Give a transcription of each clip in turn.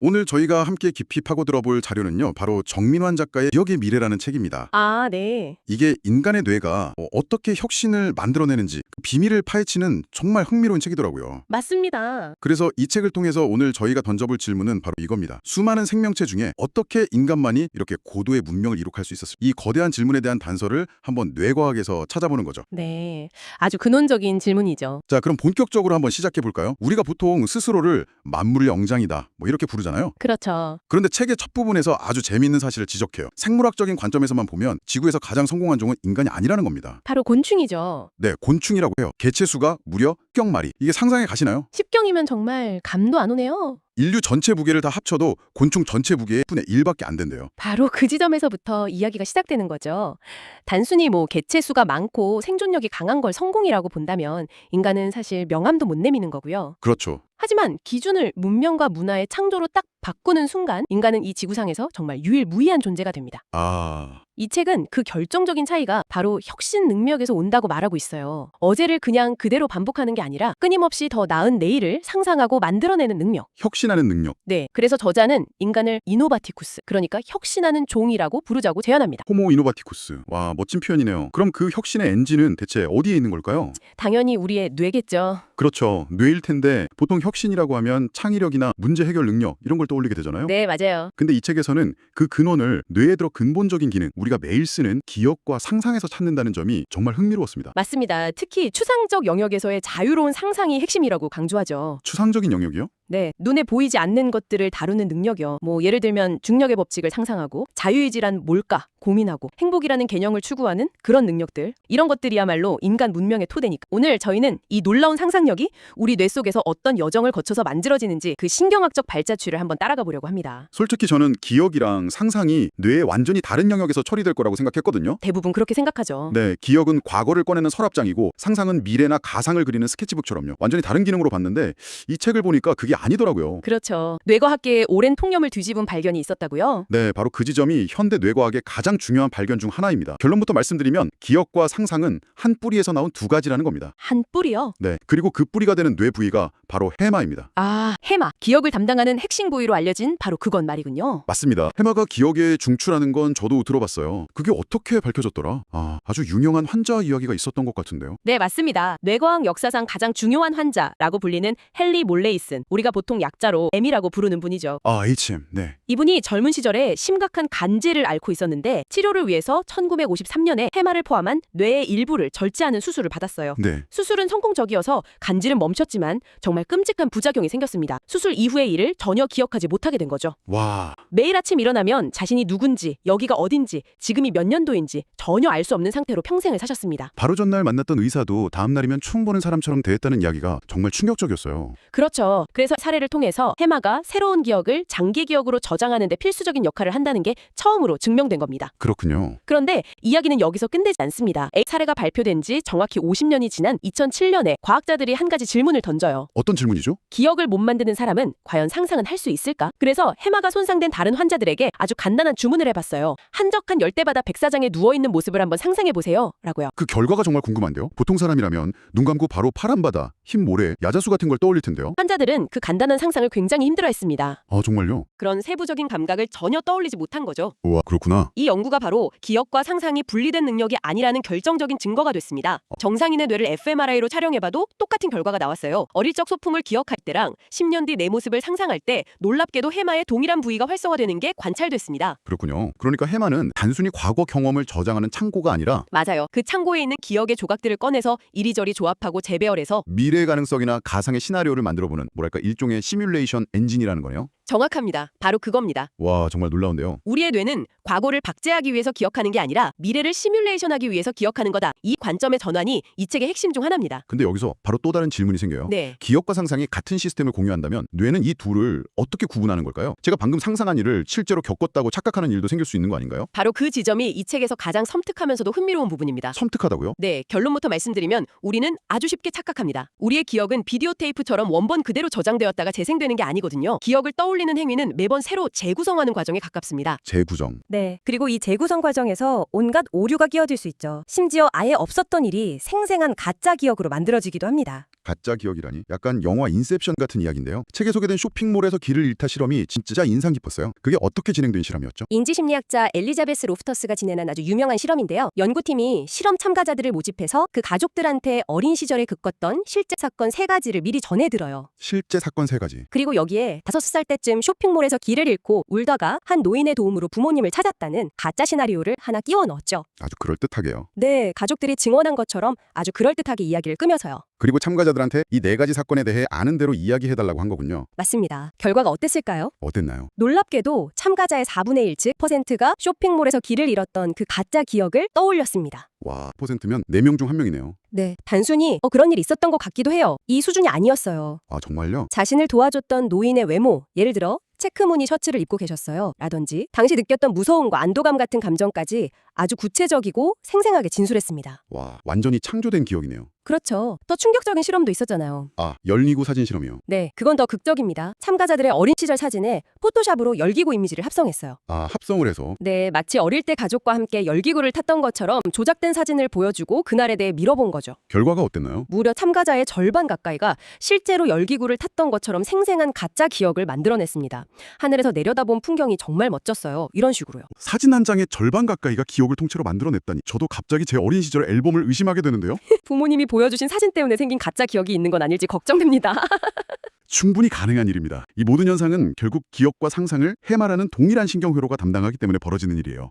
오늘 저희가 함께 깊이 파고들어볼 자료는요. 바로 정민환 작가의 기억의 미래라는 책입니다. 아, 네. 이게 인간의 뇌가 어떻게 혁신을 만들어내는지 그 비밀을 파헤치는 정말 흥미로운 책이더라고요. 맞습니다. 그래서 이 책을 통해서 오늘 저희가 던져볼 질문은 바로 이겁니다. 수많은 생명체 중에 어떻게 인간만이 이렇게 고도의 문명을 이룩할 수 있었을까? 이 거대한 질문에 대한 단서를 한번 뇌과학에서 찾아보는 거죠. 네. 아주 근원적인 질문이죠. 자, 그럼 본격적으로 한번 시작해 볼까요? 우리가 보통 스스로를 만물의 영장이다 뭐 이렇게 부르잖아요. 그렇죠. 그런데 책의 첫 부분에서 아주 재미있는 사실을 지적해요. 생물학적인 관점에서만 보면 지구에서 가장 성공한 종은 인간이 아니라는 겁니다. 바로 곤충이죠. 네, 곤충이라고 해요. 개체수가 무려 10마리. 이게 상상에 가시나요? 10경이면 정말 감도 안 오네요. 인류 전체 무게를 다 합쳐도 곤충 전체 무게의 1분의 1밖에 안 된대요. 바로 그 지점에서부터 이야기가 시작되는 거죠. 단순히 개체수가 많고 생존력이 강한 걸 성공이라고 본다면 인간은 사실 명함도 못 내미는 거고요. 그렇죠. 하지만 기준을 문명과 문화의 창조로 딱 바꾸는 순간 인간은 이 지구상에서 정말 유일무이한 존재가 됩니다. 이 책은 그 결정적인 차이가 바로 혁신 능력에서 온다고 말하고 있어요. 어제를 그냥 그대로 반복하는 게 아니라 끊임없이 더 나은 내일을 상상하고 만들어내는 능력. 혁신하는 능력. 네, 그래서 저자는 인간을 이노바티쿠스, 그러니까 혁신하는 종이라고 부르자고 제안합니다. 호모 이노바티쿠스. 와, 멋진 표현이네요. 그럼 그 혁신의 엔진은 대체 어디에 있는 걸까요? 당연히 우리의 뇌겠죠. 그렇죠. 뇌일 텐데 보통 혁신이라고 하면 창의력이나 문제 해결 능력 이런 걸 떠올리게 되잖아요. 네, 맞아요. 근데 이 책에서는 그 근원을 뇌에 들어 근본적인 기능, 우리가 매일 쓰는 기억과 상상에서 찾는다는 점이 정말 흥미로웠습니다. 맞습니다. 특히 추상적 영역에서의 자유로운 상상이 핵심이라고 강조하죠. 추상적인 영역이요? 네, 눈에 보이지 않는 것들을 다루는 능력이요. 예를 들면 중력의 법칙을 상상하고 자유의지란 뭘까 고민하고 행복이라는 개념을 추구하는 그런 능력들. 이런 것들이야말로 인간 문명의 토대니까. 오늘 저희는 이 놀라운 상상력이 우리 뇌 속에서 어떤 여정을 거쳐서 만들어지는지 그 신경학적 발자취를 한번 따라가 보려고 합니다. 솔직히 저는 기억이랑 상상이 뇌의 완전히 다른 영역에서 처리될 거라고 생각했거든요. 대부분 그렇게 생각하죠. 네, 기억은 과거를 꺼내는 서랍장이고 상상은 미래나 가상을 그리는 스케치북처럼요. 완전히 다른 기능으로 봤는데 이 책을 보니까 그게 아니더라고요. 그렇죠. 뇌과학계에 오랜 통념을 뒤집은 발견이 있었다고요? 네, 바로 그 지점이 현대 뇌과학의 가장 중요한 발견 중 하나입니다. 결론부터 말씀드리면 기억과 상상은 한 뿌리에서 나온 두 가지라는 겁니다. 한 뿌리요? 네, 그리고 그 뿌리가 되는 뇌 부위가 바로 해마입니다. 아, 해마. 기억을 담당하는 핵심 부위로 알려진 바로 그건 말이군요. 맞습니다. 해마가 기억에 중추라는 건 저도 들어봤어요. 그게 어떻게 밝혀졌더라? 아주 유명한 환자 이야기가 있었던 것 같은데요. 네, 맞습니다. 뇌과학 역사상 가장 중요한 환자라고 불리는 헨리 몰레이슨, 우리가 보통 약자로 M이라고 부르는 분이죠. HM, 네. 이분이 젊은 시절에 심각한 간질을 앓고 있었는데 치료를 위해서 1953년에 해마를 포함한 뇌의 일부를 절제하는 수술을 받았어요. 네. 수술은 성공적이어서 간질은 멈췄지만 정말 끔찍한 부작용이 생겼습니다. 수술 이후의 일을 전혀 기억하지 못하게 된 거죠. 와. 매일 아침 일어나면 자신이 누군지, 여기가 어딘지, 지금이 몇 년도인지 전혀 알 수 없는 상태로 평생을 사셨습니다. 바로 전날 만났던 의사도 다음 날이면 총 보는 사람처럼 대했다는 이야기가 정말 충격적이었어요. 그렇죠. 그래서 사례를 통해서 해마가 새로운 기억을 장기 기억으로 저장하는 데 필수적인 역할을 한다는 게 처음으로 증명된 겁니다. 그렇군요. 그런데 이야기는 여기서 끝내지 않습니다. A 사례가 발표된 지 정확히 50년이 지난 2007년에 과학자들이 한 가지 질문을 던져요. 어떤 질문이죠? 기억을 못 만드는 사람은 과연 상상은 할 수 있을까? 그래서 해마가 손상된 다른 환자들에게 아주 간단한 주문을 해봤어요. 한적한 열대바다 백사장에 누워있는 모습을 한번 상상해보세요. 라고요. 그 결과가 정말 궁금한데요. 보통 사람이라면 눈 감고 바로 파란 바다, 흰 모래, 야자수 같은 걸 떠올릴 텐데요. 환자들은 그 간단한 상상을 굉장히 힘들어했습니다. 정말요? 그런 세부적인 감각을 전혀 떠올리지 못한 거죠. 우와, 그렇구나. 이 연구가 바로 기억과 상상이 분리된 능력이 아니라는 결정적인 증거가 됐습니다. 정상인의 뇌를 fMRI로 촬영해봐도 똑같은 결과가 나왔어요. 어릴 적 소풍을 기억할 때랑 10년 뒤 내 모습을 상상할 때 놀랍게도 해마의 동일한 부위가 활성화되는 게 관찰됐습니다. 그렇군요. 그러니까 해마는 단순히 과거 경험을 저장하는 창고가 아니라 맞아요. 그 창고에 있는 기억의 조각들을 꺼내서 이리저리 조합하고 재배열해서 미래의 가능성이나 가상의 시나리오를 만들어보는 뭐랄까 일종의 시뮬레이션 엔진이라는 거네요. 정확합니다. 바로 그겁니다. 와, 정말 놀라운데요. 우리의 뇌는 과거를 박제하기 위해서 기억하는 게 아니라 미래를 시뮬레이션하기 위해서 기억하는 거다. 이 관점의 전환이 이 책의 핵심 중 하나입니다. 근데 여기서 바로 또 다른 질문이 생겨요. 네. 기억과 상상이 같은 시스템을 공유한다면 뇌는 이 둘을 어떻게 구분하는 걸까요? 제가 방금 상상한 일을 실제로 겪었다고 착각하는 일도 생길 수 있는 거 아닌가요? 바로 그 지점이 이 책에서 가장 섬뜩하면서도 흥미로운 부분입니다. 섬뜩하다고요? 네, 결론부터 말씀드리면 우리는 아주 쉽게 착각합니다. 우리의 기억은 비디오 테이프처럼 원본 그대로 저장되었다가 재생되는 게 아니거든요. 기억을 떠올리는 행위는 매번 새로 재구성하는 과정에 가깝습니다. 재구성. 네. 그리고 이 재구성 과정에서 온갖 오류가 끼어들 수 있죠. 심지어 아예 없었던 일이 생생한 가짜 기억으로 만들어지기도 합니다. 가짜 기억이라니 약간 영화 인셉션 같은 이야기인데요. 책에 소개된 쇼핑몰에서 길을 잃다 실험이 진짜 인상 깊었어요. 그게 어떻게 진행된 실험이었죠? 인지심리학자 엘리자베스 로프터스가 진행한 아주 유명한 실험인데요. 연구팀이 실험 참가자들을 모집해서 그 가족들한테 어린 시절에 겪었던 실제 사건 3가지를 미리 전해들어요. 실제 사건 3가지. 그리고 여기에 5살 때쯤 쇼핑몰에서 길을 잃고 울다가 한 노인의 도움으로 부모님을 찾았다는 가짜 시나리오를 하나 끼워 넣었죠. 아주 그럴듯하게요. 네, 가족들이 증언한 것처럼 아주 그럴듯하게 이야기를 꾸며서요. 그리고 참가자들한테 이 4가지 사건에 대해 아는 대로 이야기해달라고 한 거군요. 맞습니다. 결과가 어땠을까요? 어땠나요? 놀랍게도 참가자의 4분의 1, 즉 %가 쇼핑몰에서 길을 잃었던 그 가짜 기억을 떠올렸습니다. 와, %면 4명 중 1명이네요. 네, 단순히 그런 일이 있었던 것 같기도 해요. 이 수준이 아니었어요. 아, 정말요? 자신을 도와줬던 노인의 외모, 예를 들어 체크무늬 셔츠를 입고 계셨어요. 라든지 당시 느꼈던 무서움과 안도감 같은 감정까지 아주 구체적이고 생생하게 진술했습니다. 와, 완전히 창조된 기억이네요. 그렇죠. 더 충격적인 실험도 있었잖아요. 아, 열기구 사진 실험이요. 네, 그건 더 극적입니다. 참가자들의 어린 시절 사진에 포토샵으로 열기구 이미지를 합성했어요. 아, 합성을 해서. 네, 마치 어릴 때 가족과 함께 열기구를 탔던 것처럼 조작된 사진을 보여주고 그날에 대해 밀어본 거죠. 결과가 어땠나요? 무려 참가자의 절반 가까이가 실제로 열기구를 탔던 것처럼 생생한 가짜 기억을 만들어냈습니다. 하늘에서 내려다본 풍경이 정말 멋졌어요. 이런 식으로요. 사진 한 장의 절반 가까이가 기억을 통째로 만들어냈다니 저도 갑자기 제 어린 시절 앨범을 의심하게 되는데요. 부모님이 보여주신 사진 때문에 생긴 가짜 기억이 있는 건 아닐지 걱정됩니다. 충분히 가능한 일입니다. 이 모든 현상은 결국 기억과 상상을 해마라는 동일한 신경회로가 담당하기 때문에 벌어지는 일이에요.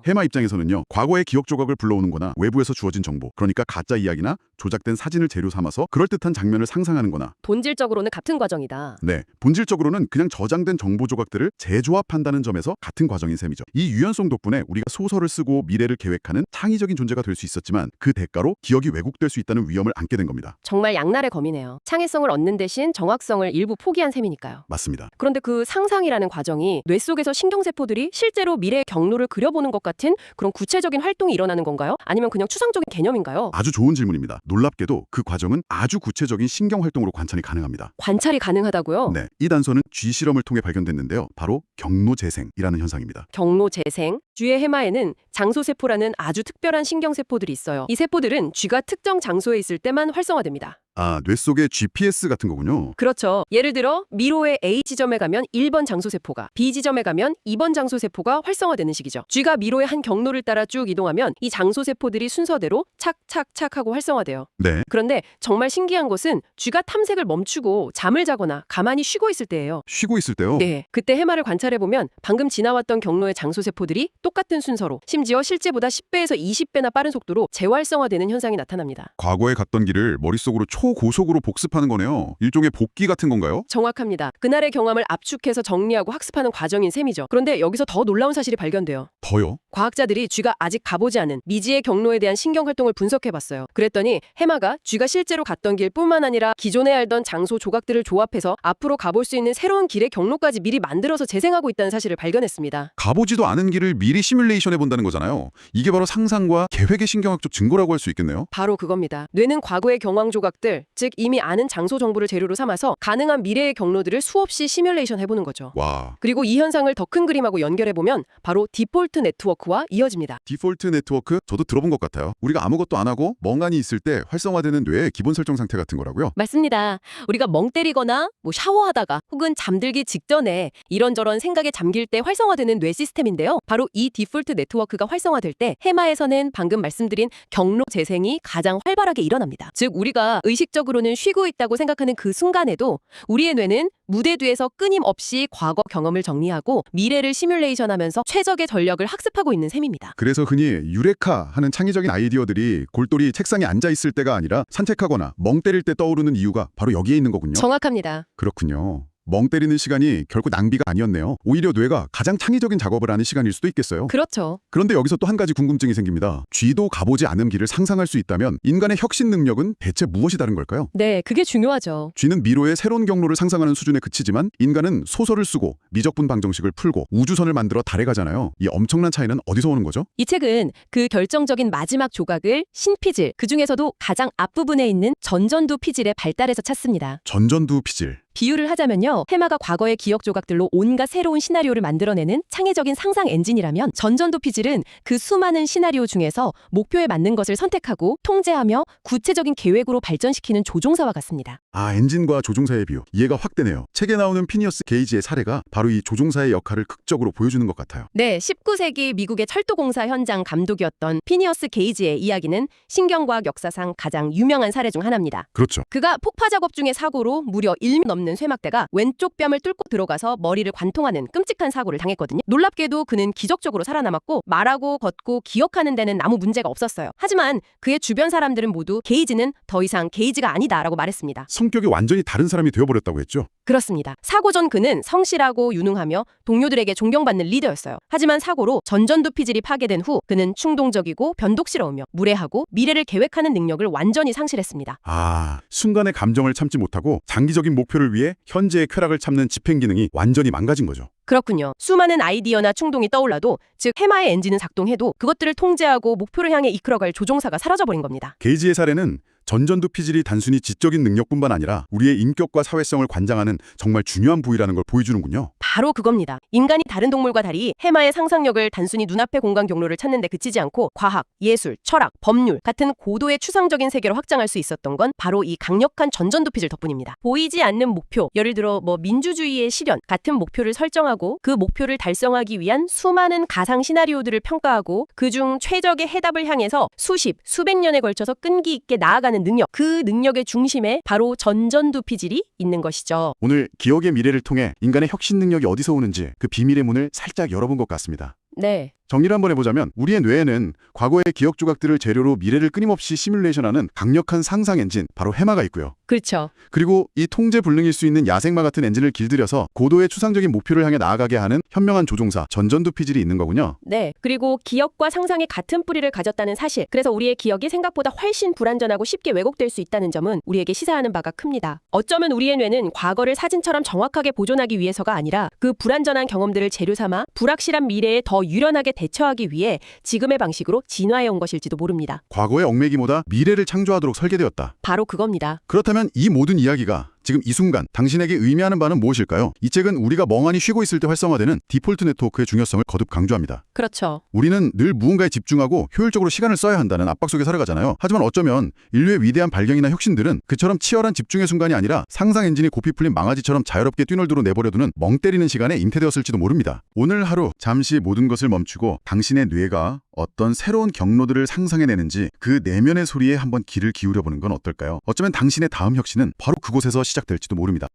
해마 입장에서는요, 과거의 기억 조각을 불러오는 거나 외부에서 주어진 정보, 그러니까 가짜 이야기나 조작된 사진을 재료 삼아서 그럴듯한 장면을 상상하는 거나, 본질적으로는 같은 과정이다. 네, 본질적으로는 그냥 저장된 정보 조각들을 재조합한다는 점에서 같은 과정인 셈이죠. 이 유연성 덕분에 우리가 소설을 쓰고 미래를 계획하는 창의적인 존재가 될 수 있었지만 그 대가로 기억이 왜곡될 수 있다는 위험을 안게 된 겁니다. 정말 양날의 검이네요. 창의성을 얻는 대신 정확성을 일부 포기한 셈이니까요. 맞습니다. 그런데 그 상상이라는 과정이 뇌 속에서 신경세포들이 실제로 미래의 경로를 그려보는 것 같은 그런 구체적인 활동이 일어나는 건가요? 아니면 그냥 추상적인 개념인가요? 아주 좋은 질문입니다. 놀랍게도 그 과정은 아주 구체적인 신경 활동으로 관찰이 가능합니다. 관찰이 가능하다고요? 네, 이 단서는 쥐 실험을 통해 발견됐는데요. 바로 경로재생이라는 현상입니다. 경로재생. 쥐의 해마에는 장소세포라는 아주 특별한 신경세포들이 있어요. 이 세포들은 쥐가 특정 장소에 있을 때만 활성화됩니다. 아, 뇌 속의 GPS 같은 거군요. 그렇죠. 예를 들어 미로의 A 지점에 가면 1번 장소세포가, B 지점에 가면 2번 장소세포가 활성화되는 식이죠. 쥐가 미로의 한 경로를 따라 쭉 이동하면 이 장소세포들이 순서대로 착착착 하고 활성화돼요. 네. 그런데 정말 신기한 것은 쥐가 탐색을 멈추고 잠을 자거나 가만히 쉬고 있을 때예요. 쉬고 있을 때요? 네, 그때 해마를 관찰해보면 방금 지나왔던 경로의 장소세포들이 똑같은 순서로, 심지어 실제보다 10배에서 20배나 빠른 속도로 재활성화되는 현상이 나타납니다. 과거에 갔던 길을 머릿속으로 초고속으로 복습하는 거네요. 일종의 복기 같은 건가요? 정확합니다. 그날의 경험을 압축해서 정리하고 학습하는 과정인 셈이죠. 그런데 여기서 더 놀라운 사실이 발견돼요. 더요? 과학자들이 쥐가 아직 가보지 않은 미지의 경로에 대한 신경활동을 분석해봤어요. 그랬더니 해마가 쥐가 실제로 갔던 길뿐만 아니라 기존에 알던 장소 조각들을 조합해서 앞으로 가볼 수 있는 새로운 길의 경로까지 미리 만들어서 재생하고 있다는 사실을 발견했습니다. 가보지도 않은 길을 미리 시뮬레이션해 본다는 거잖아요. 이게 바로 상상과 계획의 신경학적 증거라고 할 수 있겠네요. 바로 그겁니다. 뇌는 과거의 경황 조각들, 즉 이미 아는 장소 정보를 재료로 삼아서 가능한 미래의 경로들을 수없이 시뮬레이션 해보는 거죠. 와. 그리고 이 현상을 더 큰 그림하고 연결해보면 바로 디폴트 네트워크와 이어집니다. 디폴트 네트워크? 저도 들어본 것 같아요. 우리가 아무것도 안 하고 멍하니 있을 때 활성화되는 뇌의 기본 설정 상태 같은 거라고요? 맞습니다. 우리가 멍 때리거나 샤워하다가 혹은 잠들기 직전에 이런저런 생각에 잠길 때 활성화되는 뇌 시스템인데요. 바로 이 디폴트 네트워크가 활성화될 때 해마에서는 방금 말씀드린 경로 재생이 가장 활발하게 일어납니다. 즉 우리가 의식적으로는 쉬고 있다고 생각하는 그 순간에도 우리의 뇌는 무대 뒤에서 끊임없이 과거 경험을 정리하고 미래를 시뮬레이션하면서 최적의 전력을 학습하고 있는 셈입니다. 그래서 흔히 유레카 하는 창의적인 아이디어들이 골똘히 책상에 앉아 있을 때가 아니라 산책하거나 멍 때릴 때 떠오르는 이유가 바로 여기에 있는 거군요. 정확합니다. 그렇군요. 멍 때리는 시간이 결코 낭비가 아니었네요. 오히려 뇌가 가장 창의적인 작업을 하는 시간일 수도 있겠어요. 그렇죠. 그런데 여기서 또 한 가지 궁금증이 생깁니다. 쥐도 가보지 않은 길을 상상할 수 있다면 인간의 혁신 능력은 대체 무엇이 다른 걸까요? 네, 그게 중요하죠. 쥐는 미로의 새로운 경로를 상상하는 수준에 그치지만 인간은 소설을 쓰고 미적분 방정식을 풀고 우주선을 만들어 달에 가잖아요. 이 엄청난 차이는 어디서 오는 거죠? 이 책은 그 결정적인 마지막 조각을 신피질, 그중에서도 가장 앞부분에 있는 전전두 피질의 발달에서 찾습니다. 전전두 피질. 비유를 하자면요. 해마가 과거의 기억 조각들로 온갖 새로운 시나리오를 만들어내는 창의적인 상상 엔진이라면 전전도피질은 그 수많은 시나리오 중에서 목표에 맞는 것을 선택하고 통제하며 구체적인 계획으로 발전시키는 조종사와 같습니다. 아, 엔진과 조종사의 비유. 이해가 확 되네요. 책에 나오는 피니어스 게이지의 사례가 바로 이 조종사의 역할을 극적으로 보여주는 것 같아요. 네, 19세기 미국의 철도공사 현장 감독이었던 피니어스 게이지의 이야기는 신경과학 역사상 가장 유명한 사례 중 하나입니다. 그렇죠. 그가 폭파 작업 중에 사고로 무려 1m 넘는 쇠막대가 왼쪽 뺨을 뚫고 들어가서 머리를 관통하는 끔찍한 사고를 당했거든요. 놀랍게도 그는 기적적으로 살아남았고 말하고 걷고 기억하는 데는 아무 문제가 없었어요. 하지만 그의 주변 사람들은 모두 게이지는 더 이상 게이지가 아니다라고 말했습니다. 성격이 완전히 다른 사람이 되어버렸다고 했죠. 그렇습니다. 사고 전 그는 성실하고 유능하며 동료들에게 존경받는 리더였어요. 하지만 사고로 전전두피질이 파괴된 후 그는 충동적이고 변덕스러우며 무례하고 미래를 계획하는 능력을 완전히 상실했습니다. 아, 순간의 감정을 참지 못하고 장기적인 목표를 위해 현재의 쾌락을 참는 집행 기능이 완전히 망가진 거죠. 그렇군요. 수많은 아이디어나 충동이 떠올라도 즉 해마의 엔진은 작동해도 그것들을 통제하고 목표를 향해 이끌어갈 조종사가 사라져버린 겁니다. 게이지의 사례는 전전두피질이 단순히 지적인 능력뿐만 아니라 우리의 인격과 사회성을 관장하는 정말 중요한 부위라는 걸 보여주는군요. 바로 그겁니다. 인간이 다른 동물과 달리 해마의 상상력을 단순히 눈앞의 공간 경로를 찾는 데 그치지 않고 과학, 예술, 철학, 법률 같은 고도의 추상적인 세계로 확장할 수 있었던 건 바로 이 강력한 전전두피질 덕분입니다. 보이지 않는 목표, 예를 들어 민주주의의 실현 같은 목표를 설정하고 그 목표를 달성하기 위한 수많은 가상 시나리오들을 평가하고 그중 최적의 해답을 향해서 수십, 수백 년에 걸쳐서 끈기 있게 나아가는 능력, 그 능력의 중심에 바로 전전두피질이 있는 것이죠. 오늘 기억의 미래를 통해 인간의 혁신 능력이 어디서 오는지 그 비밀의 문을 살짝 열어본 것 같습니다. 네. 정리를 한번 해보자면 우리의 뇌에는 과거의 기억 조각들을 재료로 미래를 끊임없이 시뮬레이션하는 강력한 상상 엔진, 바로 해마가 있고요. 그렇죠. 그리고 이 통제 불능일 수 있는 야생마 같은 엔진을 길들여서 고도의 추상적인 목표를 향해 나아가게 하는 현명한 조종사, 전전두피질이 있는 거군요. 네. 그리고 기억과 상상이 같은 뿌리를 가졌다는 사실. 그래서 우리의 기억이 생각보다 훨씬 불완전하고 쉽게 왜곡될 수 있다는 점은 우리에게 시사하는 바가 큽니다. 어쩌면 우리의 뇌는 과거를 사진처럼 정확하게 보존하기 위해서가 아니라 그 불완전한 경험들을 재료 삼아 불확실한 미래에 더 유연하게 대처하기 위해 지금의 방식으로 진화해 온 것일지도 모릅니다. 과거의 얽매기보다 미래를 창조하도록 설계되었다. 바로 그겁니다. 그렇다면 이 모든 이야기가 지금 이 순간 당신에게 의미하는 바는 무엇일까요? 이 책은 우리가 멍하니 쉬고 있을 때 활성화되는 디폴트 네트워크의 중요성을 거듭 강조합니다. 그렇죠. 우리는 늘 무언가에 집중하고 효율적으로 시간을 써야 한다는 압박 속에 살아가잖아요. 하지만 어쩌면 인류의 위대한 발견이나 혁신들은 그처럼 치열한 집중의 순간이 아니라 상상 엔진이 고삐 풀린 망아지처럼 자유롭게 뛰놀도록 내버려두는 멍 때리는 시간에 잉태되었을지도 모릅니다. 오늘 하루 잠시 모든 것을 멈추고 당신의 뇌가 어떤 새로운 경로들을 상상해내는지 그 내면의 소리에 한번 귀를 기울여보는 건 어떨까요? 어쩌면 당신의 다음 혁신은 바로 그곳에서 시작될지도 모릅니다.